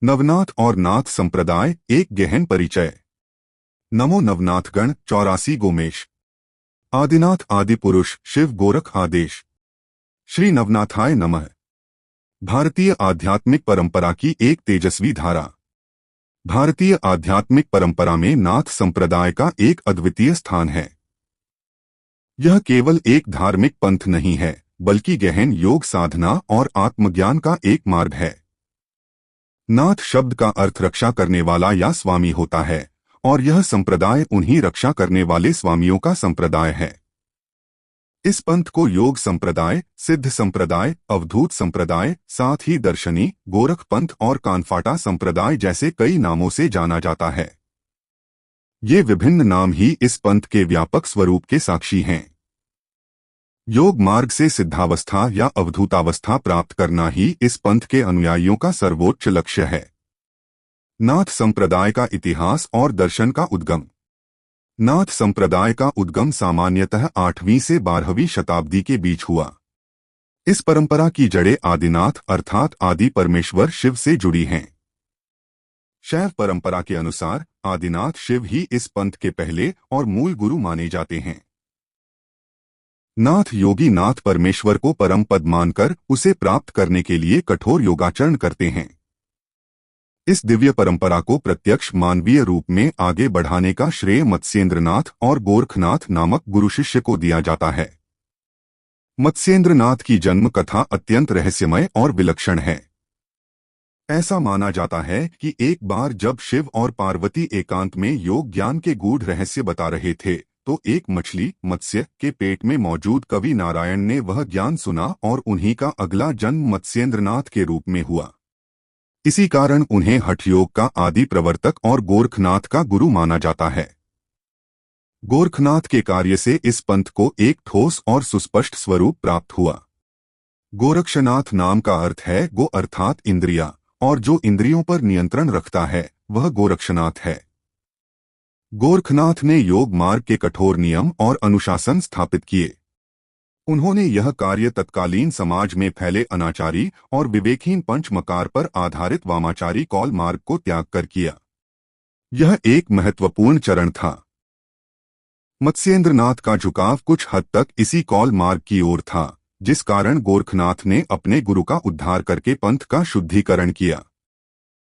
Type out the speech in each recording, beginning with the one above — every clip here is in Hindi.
नवनाथ और नाथ संप्रदाय एक गहन परिचय। नमो नवनाथगण 84 गोमेश। आदिनाथ आदिपुरुष शिव गोरख आदेश। श्री नवनाथाय नमः। भारतीय आध्यात्मिक परंपरा की एक तेजस्वी धारा। भारतीय आध्यात्मिक परंपरा में नाथ संप्रदाय का एक अद्वितीय स्थान है। यह केवल एक धार्मिक पंथ नहीं है, बल्कि गहन योग साधना और आत्मज्ञान का एक मार्ग है। नाथ शब्द का अर्थ रक्षा करने वाला या स्वामी होता है, और यह संप्रदाय उन्हीं रक्षा करने वाले स्वामियों का संप्रदाय है। इस पंथ को योग संप्रदाय, सिद्ध संप्रदाय, अवधूत संप्रदाय, साथ ही दर्शनी, गोरख पंथ और कानफाटा संप्रदाय जैसे कई नामों से जाना जाता है। ये विभिन्न नाम ही इस पंथ के व्यापक स्वरूप के साक्षी हैं। योग मार्ग से सिद्धावस्था या अवधूतावस्था प्राप्त करना ही इस पंथ के अनुयायियों का सर्वोच्च लक्ष्य है। नाथ संप्रदाय का इतिहास और दर्शन का उद्गम। नाथ संप्रदाय का उद्गम सामान्यतः 8वीं से 12वीं शताब्दी के बीच हुआ। इस परंपरा की जड़ें आदिनाथ अर्थात आदि परमेश्वर शिव से जुड़ी हैं। शैव परंपरा के अनुसार आदिनाथ शिव ही इस पंथ के पहले और मूल गुरु माने जाते हैं। नाथ योगी नाथ परमेश्वर को परम पद मानकर उसे प्राप्त करने के लिए कठोर योगाचरण करते हैं। इस दिव्य परंपरा को प्रत्यक्ष मानवीय रूप में आगे बढ़ाने का श्रेय मत्स्येंद्रनाथ और गोरखनाथ नामक गुरु शिष्य को दिया जाता है। मत्स्येंद्रनाथ की जन्म कथा अत्यंत रहस्यमय और विलक्षण है। ऐसा माना जाता है कि एक बार जब शिव और पार्वती एकांत में योग ज्ञान के गूढ़ रहस्य बता रहे थे, तो एक मछली मत्स्य के पेट में मौजूद कवि नारायण ने वह ज्ञान सुना और उन्हीं का अगला जन्म मत्स्येंद्रनाथ के रूप में हुआ। इसी कारण उन्हें हठयोग का आदि प्रवर्तक और गोरखनाथ का गुरु माना जाता है। गोरखनाथ के कार्य से इस पंथ को एक ठोस और सुस्पष्ट स्वरूप प्राप्त हुआ। गोरक्षनाथ नाम का अर्थ है गो अर्थात इंद्रिया, और जो इंद्रियों पर नियंत्रण रखता है वह गोरक्षनाथ है। गोरखनाथ ने योग मार्ग के कठोर नियम और अनुशासन स्थापित किए। उन्होंने यह कार्य तत्कालीन समाज में फैले अनाचारी और विवेकहीन पंचमकार पर आधारित वामाचारी कौल मार्ग को त्याग कर किया। यह एक महत्वपूर्ण चरण था। मत्स्येंद्रनाथ का झुकाव कुछ हद तक इसी कौल मार्ग की ओर था, जिस कारण गोरखनाथ ने अपने गुरु का उद्धार करके पंथ का शुद्धिकरण किया।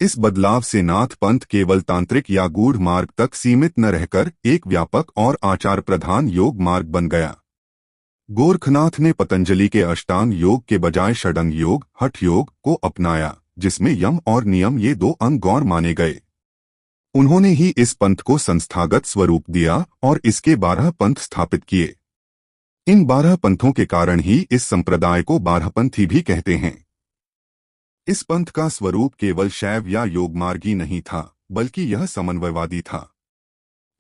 इस बदलाव से नाथ पंथ केवल तांत्रिक या गूढ़ मार्ग तक सीमित न रहकर एक व्यापक और आचार प्रधान योग मार्ग बन गया। गोरखनाथ ने पतंजलि के अष्टांग योग के बजाय षडंग योग, हठ योग को अपनाया, जिसमें यम और नियम ये दो अंग गौर माने गए। उन्होंने ही इस पंथ को संस्थागत स्वरूप दिया और इसके 12 पंथ स्थापित किए। इन 12 पंथों के कारण ही इस संप्रदाय को 12पंथी भी कहते हैं। इस पंथ का स्वरूप केवल शैव या योगमार्गी नहीं था, बल्कि यह समन्वयवादी था।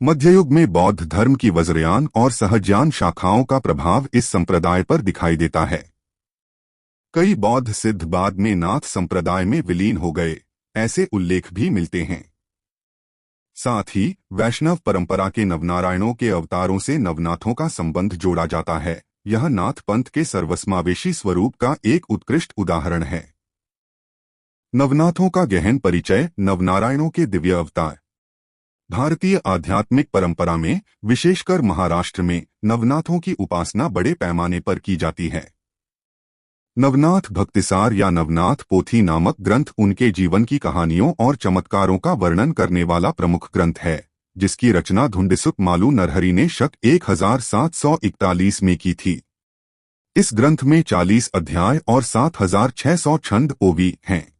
मध्ययुग में बौद्ध धर्म की वज्रयान और सहजयान शाखाओं का प्रभाव इस संप्रदाय पर दिखाई देता है। कई बौद्ध सिद्ध बाद में नाथ संप्रदाय में विलीन हो गए, ऐसे उल्लेख भी मिलते हैं। साथ ही वैष्णव परंपरा के नवनारायणों के अवतारों से नवनाथों का संबंध जोड़ा जाता है। यह नाथ पंथ के सर्वसमावेशी स्वरूप का एक उत्कृष्ट उदाहरण है। नवनाथों का गहन परिचय। नवनारायणों के दिव्य अवतार। भारतीय आध्यात्मिक परंपरा में, विशेषकर महाराष्ट्र में, नवनाथों की उपासना बड़े पैमाने पर की जाती है। नवनाथ भक्तिसार या नवनाथ पोथी नामक ग्रंथ उनके जीवन की कहानियों और चमत्कारों का वर्णन करने वाला प्रमुख ग्रंथ है, जिसकी रचना धुंडिसुक मालू नरहरि ने शक 1741 में की थी। इस ग्रंथ में 40 अध्याय और 7600 छंद ओवी हैं।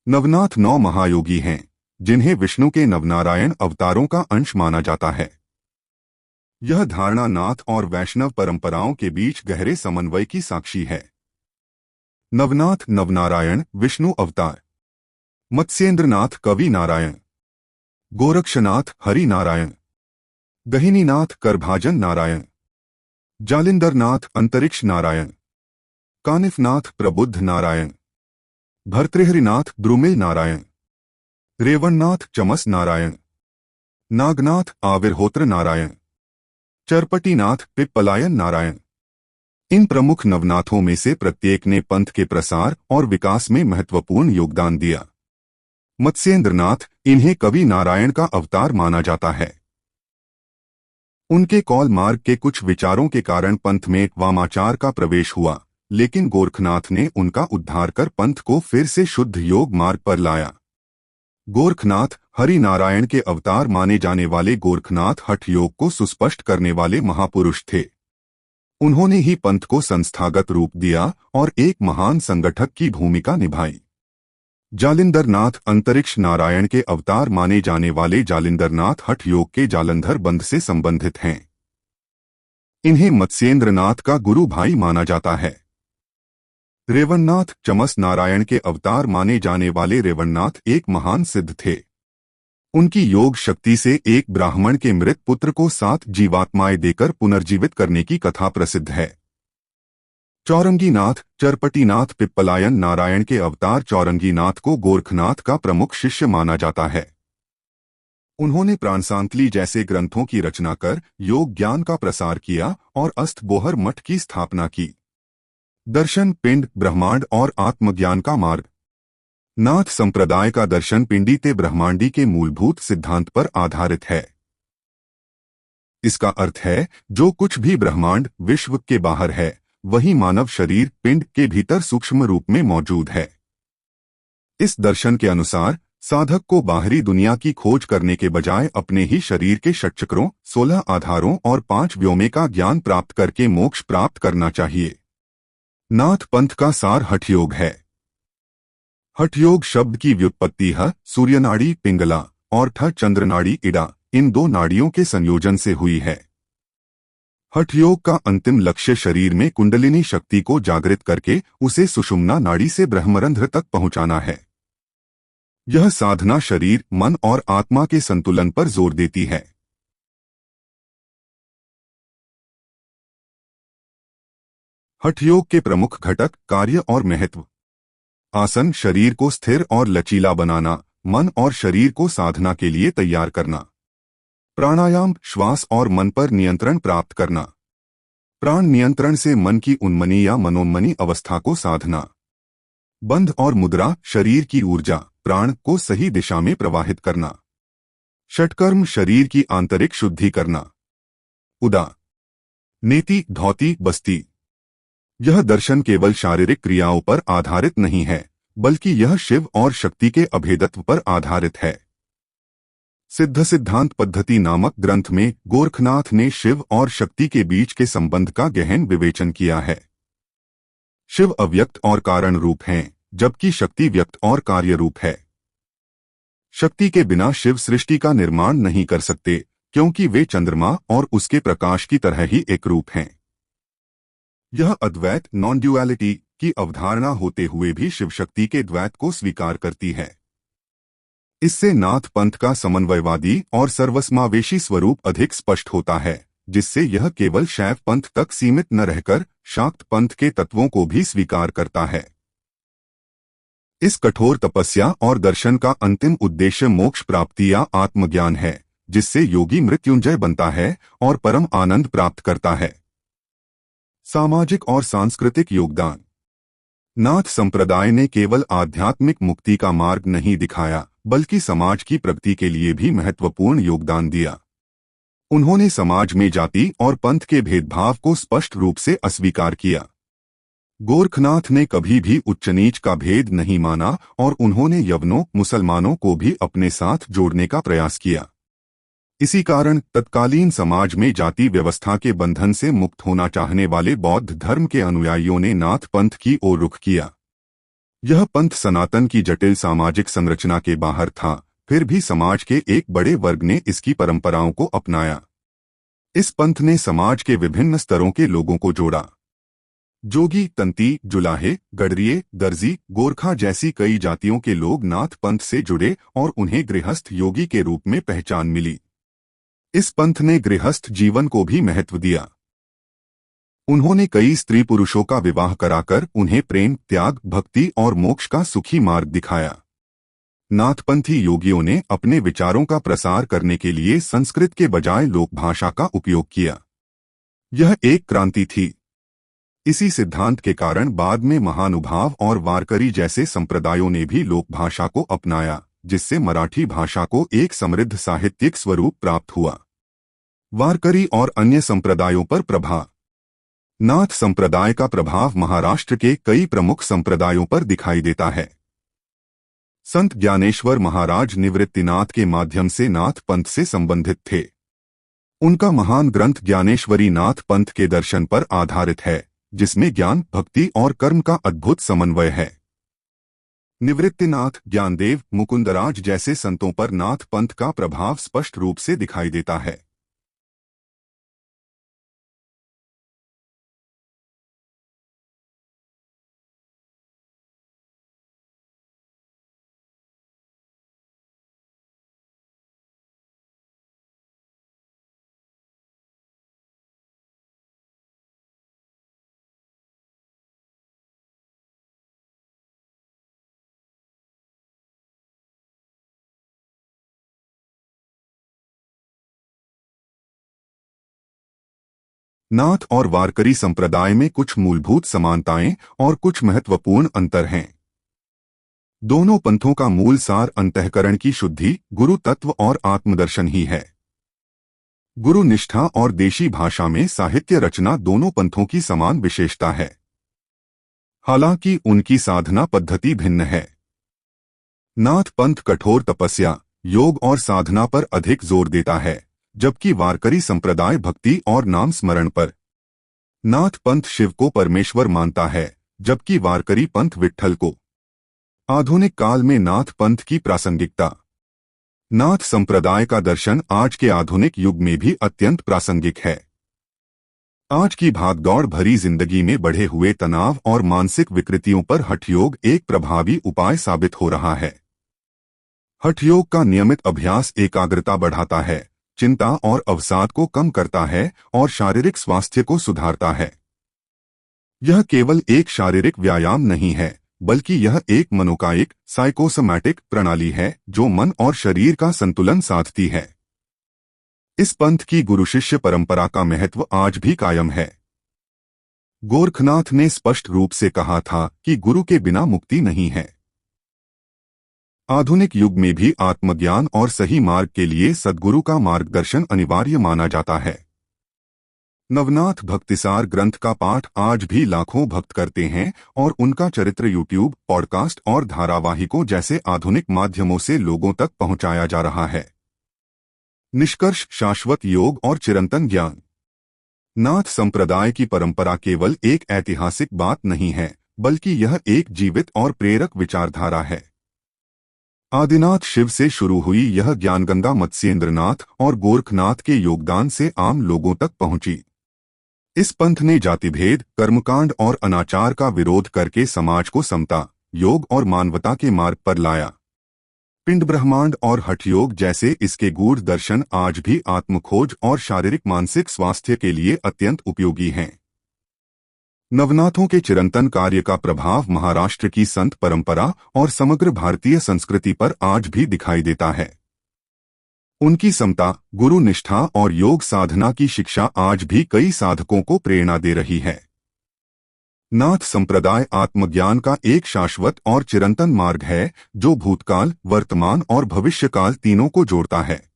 नवनाथ 9 महायोगी हैं, जिन्हें विष्णु के नवनारायण अवतारों का अंश माना जाता है। यह धारणा नाथ और वैष्णव परंपराओं के बीच गहरे समन्वय की साक्षी है। नवनाथ नवनारायण विष्णु अवतार। मत्स्येंद्रनाथ कवि नारायण। गोरक्षनाथ हरि नारायण। गहिनीनाथ करभाजन नारायण। जालिंदरनाथ अंतरिक्ष नारायण। कानिफनाथ प्रबुद्ध नारायण। भर्तृहरिनाथ द्रुमिल नारायण। रेवणनाथ चमस नारायण। नागनाथ आविर्होत्र नारायण। चरपटीनाथ पिप्पलायन नारायण। इन प्रमुख नवनाथों में से प्रत्येक ने पंथ के प्रसार और विकास में महत्वपूर्ण योगदान दिया। मत्स्येंद्रनाथ, इन्हें कवि नारायण का अवतार माना जाता है। उनके कौल मार्ग के कुछ विचारों के कारण पंथ में वामाचार का प्रवेश हुआ, लेकिन गोरखनाथ ने उनका उद्धार कर पंथ को फिर से शुद्ध योग मार्ग पर लाया। गोरखनाथ हरि नारायण के अवतार माने जाने वाले गोरखनाथ हठ योग को सुस्पष्ट करने वाले महापुरुष थे। उन्होंने ही पंथ को संस्थागत रूप दिया और एक महान संगठक की भूमिका निभाई। जालिंदरनाथ अंतरिक्ष नारायण के अवतार माने जाने वाले जालिंदरनाथ हठ योग के जालंधर बंध से संबंधित हैं। इन्हें मत्स्येंद्रनाथ का गुरु भाई माना जाता है। रेवणनाथ चमस नारायण के अवतार माने जाने वाले रेवणनाथ एक महान सिद्ध थे। उनकी योग शक्ति से एक ब्राह्मण के मृत पुत्र को 7 जीवात्माएं देकर पुनर्जीवित करने की कथा प्रसिद्ध है। चौरंगीनाथ चरपटीनाथ पिप्पलायन नारायण के अवतार चौरंगीनाथ को गोरखनाथ का प्रमुख शिष्य माना जाता है। उन्होंने प्राणसांतली जैसे ग्रंथों की रचना कर योग ज्ञान का प्रसार किया और अस्तबोहर मठ की स्थापना की। दर्शन पिंड ब्रह्मांड और आत्मज्ञान का मार्ग। नाथ संप्रदाय का दर्शन पिंडी ते ब्रह्मांडी के मूलभूत सिद्धांत पर आधारित है। इसका अर्थ है, जो कुछ भी ब्रह्मांड विश्व के बाहर है, वही मानव शरीर पिंड के भीतर सूक्ष्म रूप में मौजूद है। इस दर्शन के अनुसार साधक को बाहरी दुनिया की खोज करने के बजाय अपने ही शरीर के षटचक्रों, 16 आधारों और 5 व्योमे का ज्ञान प्राप्त करके मोक्ष प्राप्त करना चाहिए। नाथ पंथ का सार हठयोग है। हठयोग शब्द की व्युत्पत्ति ह सूर्यनाड़ी पिंगला और ठ चंद्रनाड़ी इड़ा, इन 2 नाड़ियों के संयोजन से हुई है। हठयोग का अंतिम लक्ष्य शरीर में कुंडलिनी शक्ति को जागृत करके उसे सुषुम्ना नाड़ी से ब्रह्मरंध्र तक पहुंचाना है। यह साधना शरीर, मन और आत्मा के संतुलन पर जोर देती है। हठयोग के प्रमुख घटक कार्य और महत्व। आसन शरीर को स्थिर और लचीला बनाना, मन और शरीर को साधना के लिए तैयार करना। प्राणायाम श्वास और मन पर नियंत्रण प्राप्त करना। प्राण नियंत्रण से मन की उन्मनी या मनोन्मनी अवस्था को साधना। बंध और मुद्रा शरीर की ऊर्जा, प्राण को सही दिशा में प्रवाहित करना। षटकर्म शरीर की आंतरिक शुद्धि करना। उदा नेति धौती बस्ती। यह दर्शन केवल शारीरिक क्रियाओं पर आधारित नहीं है, बल्कि यह शिव और शक्ति के अभेदत्व पर आधारित है। सिद्ध सिद्धांत पद्धति नामक ग्रंथ में गोरखनाथ ने शिव और शक्ति के बीच के संबंध का गहन विवेचन किया है। शिव अव्यक्त और कारण रूप हैं, जबकि शक्ति व्यक्त और कार्य रूप है। शक्ति के बिना शिव सृष्टि का निर्माण नहीं कर सकते, क्योंकि वे चंद्रमा और उसके प्रकाश की तरह ही एक रूप हैं। यह अद्वैत नॉन ड्युअलिटी की अवधारणा होते हुए भी शिव शक्ति के द्वैत को स्वीकार करती है। इससे नाथ पंथ का समन्वयवादी और सर्वसमावेशी स्वरूप अधिक स्पष्ट होता है, जिससे यह केवल शैव पंथ तक सीमित न रहकर शाक्त पंथ के तत्वों को भी स्वीकार करता है। इस कठोर तपस्या और दर्शन का अंतिम उद्देश्य मोक्ष प्राप्ति या आत्मज्ञान है, जिससे योगी मृत्युंजय बनता है और परम आनंद प्राप्त करता है। सामाजिक और सांस्कृतिक योगदान। नाथ संप्रदाय ने केवल आध्यात्मिक मुक्ति का मार्ग नहीं दिखाया, बल्कि समाज की प्रगति के लिए भी महत्वपूर्ण योगदान दिया। उन्होंने समाज में जाति और पंथ के भेदभाव को स्पष्ट रूप से अस्वीकार किया। गोरखनाथ ने कभी भी उच्च नीच का भेद नहीं माना और उन्होंने यवनों, मुसलमानों को भी अपने साथ जोड़ने का प्रयास किया। इसी कारण तत्कालीन समाज में जाति व्यवस्था के बंधन से मुक्त होना चाहने वाले बौद्ध धर्म के अनुयायियों ने नाथ पंथ की ओर रुख किया। यह पंथ सनातन की जटिल सामाजिक संरचना के बाहर था, फिर भी समाज के एक बड़े वर्ग ने इसकी परंपराओं को अपनाया। इस पंथ ने समाज के विभिन्न स्तरों के लोगों को जोड़ा। जोगी, तंती, जुलाहे, गडरिये, दर्जी, गोरखा जैसी कई जातियों के लोग नाथ पंथ से जुड़े और उन्हें गृहस्थ योगी के रूप में पहचान मिली। इस पंथ ने गृहस्थ जीवन को भी महत्व दिया। उन्होंने कई स्त्री पुरुषों का विवाह कराकर उन्हें प्रेम, त्याग, भक्ति और मोक्ष का सुखी मार्ग दिखाया। नाथपंथी योगियों ने अपने विचारों का प्रसार करने के लिए संस्कृत के बजाय लोक भाषा का उपयोग किया। यह एक क्रांति थी। इसी सिद्धांत के कारण बाद में महानुभाव और वारकरी जैसे संप्रदायों ने भी लोक भाषा को अपनाया, जिससे मराठी भाषा को एक समृद्ध साहित्यिक स्वरूप प्राप्त हुआ। वारकरी और अन्य संप्रदायों पर प्रभाव। नाथ संप्रदाय का प्रभाव महाराष्ट्र के कई प्रमुख संप्रदायों पर दिखाई देता है। संत ज्ञानेश्वर महाराज निवृत्तिनाथ के माध्यम से नाथ पंथ से संबंधित थे। उनका महान ग्रंथ ज्ञानेश्वरी नाथ पंथ के दर्शन पर आधारित है, जिसमें ज्ञान, भक्ति और कर्म का अद्भुत समन्वय है। निवृत्तिनाथ, ज्ञानदेव, मुकुंदराज जैसे संतों पर नाथ पंथ का प्रभाव स्पष्ट रूप से दिखाई देता है। नाथ और वारकरी संप्रदाय में कुछ मूलभूत समानताएं और कुछ महत्वपूर्ण अंतर हैं। दोनों पंथों का मूल सार अंतःकरण की शुद्धि, गुरु तत्व और आत्मदर्शन ही है। गुरु निष्ठा और देशी भाषा में साहित्य रचना दोनों पंथों की समान विशेषता है। हालांकि उनकी साधना पद्धति भिन्न है। नाथ पंथ कठोर तपस्या, योग और साधना पर अधिक जोर देता है, जबकि वारकरी संप्रदाय भक्ति और नाम स्मरण पर। नाथ पंथ शिव को परमेश्वर मानता है, जबकि वारकरी पंथ विट्ठल को। आधुनिक काल में नाथ पंथ की प्रासंगिकता। नाथ संप्रदाय का दर्शन आज के आधुनिक युग में भी अत्यंत प्रासंगिक है। आज की भागदौड़ भरी जिंदगी में बढ़े हुए तनाव और मानसिक विकृतियों पर हठयोग एक प्रभावी उपाय साबित हो रहा है। हठयोग का नियमित अभ्यास एकाग्रता बढ़ाता है, चिंता और अवसाद को कम करता है और शारीरिक स्वास्थ्य को सुधारता है। यह केवल एक शारीरिक व्यायाम नहीं है, बल्कि यह एक मनोकायिक साइकोसोमैटिक प्रणाली है जो मन और शरीर का संतुलन साधती है। इस पंथ की गुरु शिष्य परंपरा का महत्व आज भी कायम है। गोरखनाथ ने स्पष्ट रूप से कहा था कि गुरु के बिना मुक्ति नहीं है। आधुनिक युग में भी आत्मज्ञान और सही मार्ग के लिए सद्गुरु का मार्गदर्शन अनिवार्य माना जाता है। नवनाथ भक्तिसार ग्रंथ का पाठ आज भी लाखों भक्त करते हैं और उनका चरित्र यूट्यूब, पॉडकास्ट और धारावाहिकों जैसे आधुनिक माध्यमों से लोगों तक पहुंचाया जा रहा है। निष्कर्ष, शाश्वत योग और चिरंतन ज्ञान। नाथ संप्रदाय की परंपरा केवल एक ऐतिहासिक बात नहीं है, बल्कि यह एक जीवित और प्रेरक विचारधारा है। आदिनाथ शिव से शुरू हुई यह ज्ञानगंगा मत्स्येंद्रनाथ और गोरखनाथ के योगदान से आम लोगों तक पहुंची। इस पंथ ने जातिभेद, कर्मकांड और अनाचार का विरोध करके समाज को समता, योग और मानवता के मार्ग पर लाया। पिंड ब्रह्मांड और हठयोग जैसे इसके गूढ़ दर्शन आज भी आत्मखोज और शारीरिक मानसिक स्वास्थ्य के लिए अत्यंत उपयोगी हैं। नवनाथों के चिरंतन कार्य का प्रभाव महाराष्ट्र की संत परंपरा और समग्र भारतीय संस्कृति पर आज भी दिखाई देता है। उनकी समता, गुरु निष्ठा और योग साधना की शिक्षा आज भी कई साधकों को प्रेरणा दे रही है। नाथ संप्रदाय आत्मज्ञान का एक शाश्वत और चिरंतन मार्ग है जो भूतकाल, वर्तमान और भविष्यकाल तीनों को जोड़ता है।